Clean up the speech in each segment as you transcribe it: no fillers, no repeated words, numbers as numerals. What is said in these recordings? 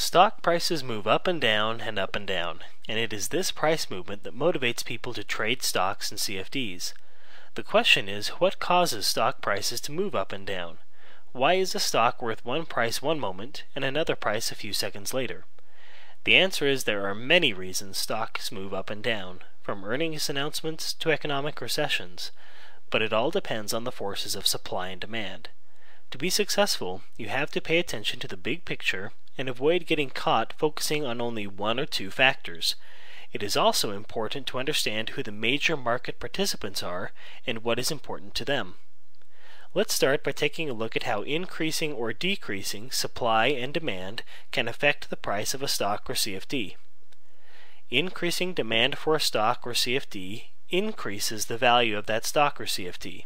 Stock prices move up and down and up and down, and it is this price movement that motivates people to trade stocks and CFDs. The question is, what causes stock prices to move up and down? Why is a stock worth one price one moment and another price a few seconds later? The answer is there are many reasons stocks move up and down, from earnings announcements to economic recessions, but it all depends on the forces of supply and demand. To be successful, you have to pay attention to the big picture and avoid getting caught focusing on only one or two factors. It is also important to understand who the major market participants are and what is important to them. Let's start by taking a look at how increasing or decreasing supply and demand can affect the price of a stock or CFD. Increasing demand for a stock or CFD increases the value of that stock or CFD.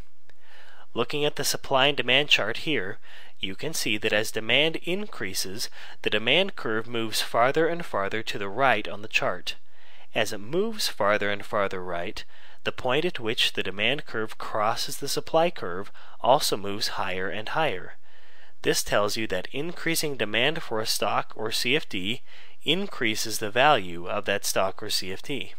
Looking at the supply and demand chart here, you can see that as demand increases, the demand curve moves farther and farther to the right on the chart. As it moves farther and farther right, the point at which the demand curve crosses the supply curve also moves higher and higher. This tells you that increasing demand for a stock or CFD increases the value of that stock or CFD.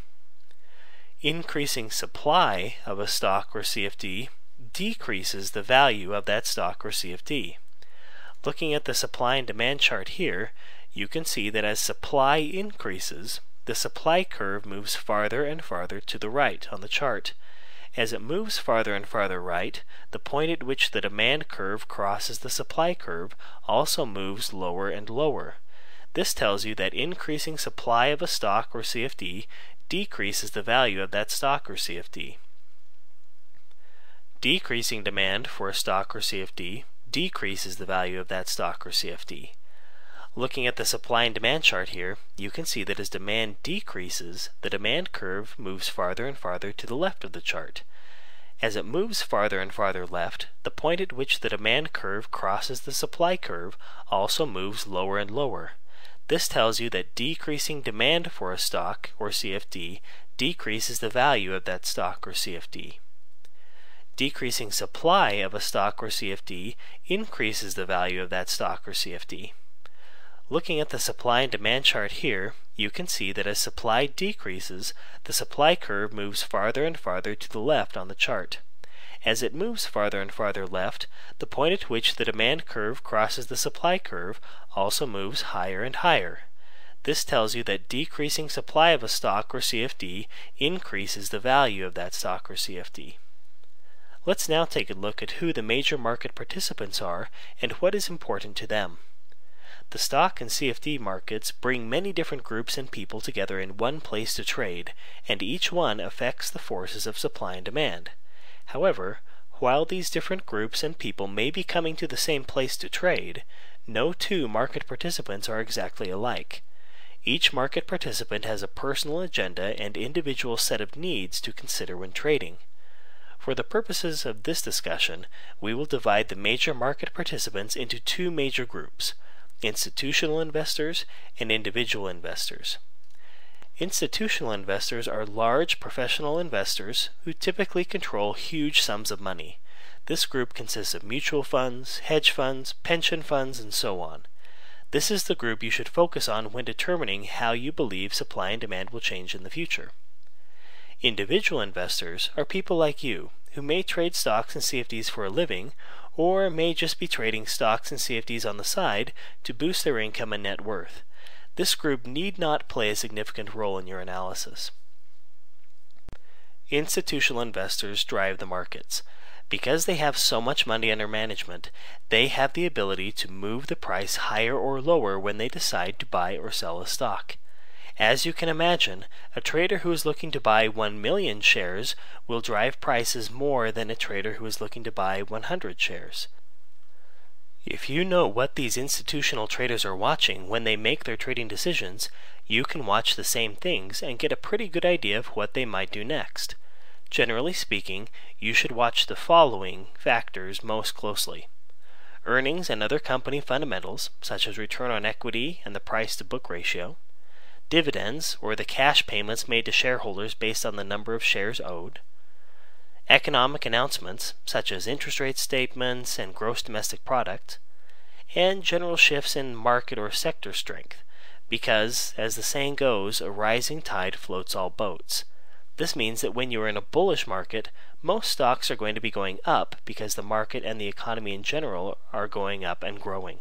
Increasing supply of a stock or CFD decreases the value of that stock or CFD. Looking at the supply and demand chart here, you can see that as supply increases, the supply curve moves farther and farther to the right on the chart. As it moves farther and farther right, the point at which the demand curve crosses the supply curve also moves lower and lower. This tells you that increasing supply of a stock or CFD decreases the value of that stock or CFD. Decreasing demand for a stock or CFD decreases the value of that stock or CFD. Looking at the supply and demand chart here, you can see that as demand decreases, the demand curve moves farther and farther to the left of the chart. As it moves farther and farther left, the point at which the demand curve crosses the supply curve also moves lower and lower. This tells you that decreasing demand for a stock or CFD decreases the value of that stock or CFD. Decreasing supply of a stock or CFD increases the value of that stock or CFD. Looking at the supply and demand chart here, you can see that as supply decreases, the supply curve moves farther and farther to the left on the chart. As it moves farther and farther left, the point at which the demand curve crosses the supply curve also moves higher and higher. This tells you that decreasing supply of a stock or CFD increases the value of that stock or CFD. Let's now take a look at who the major market participants are and what is important to them. The stock and CFD markets bring many different groups and people together in one place to trade, and each one affects the forces of supply and demand. However, while these different groups and people may be coming to the same place to trade, no two market participants are exactly alike. Each market participant has a personal agenda and individual set of needs to consider when trading. For the purposes of this discussion, we will divide the major market participants into two major groups: institutional investors and individual investors. Institutional investors are large professional investors who typically control huge sums of money. This group consists of mutual funds, hedge funds, pension funds, and so on. This is the group you should focus on when determining how you believe supply and demand will change in the future. Individual investors are people like you who may trade stocks and CFDs for a living, or may just be trading stocks and CFDs on the side to boost their income and net worth. This group need not play a significant role in your analysis. Institutional investors drive the markets. Because they have so much money under management, they have the ability to move the price higher or lower when they decide to buy or sell a stock. As you can imagine, a trader who is looking to buy 1 million shares will drive prices more than a trader who is looking to buy 100 shares. If you know what these institutional traders are watching when they make their trading decisions, you can watch the same things and get a pretty good idea of what they might do next. Generally speaking, you should watch the following factors most closely: earnings and other company fundamentals, such as return on equity and the price-to-book ratio; dividends, or the cash payments made to shareholders based on the number of shares owed; economic announcements, such as interest rate statements and gross domestic product; and general shifts in market or sector strength, because, as the saying goes, a rising tide floats all boats. This means that when you are in a bullish market, most stocks are going to be going up because the market and the economy in general are going up and growing.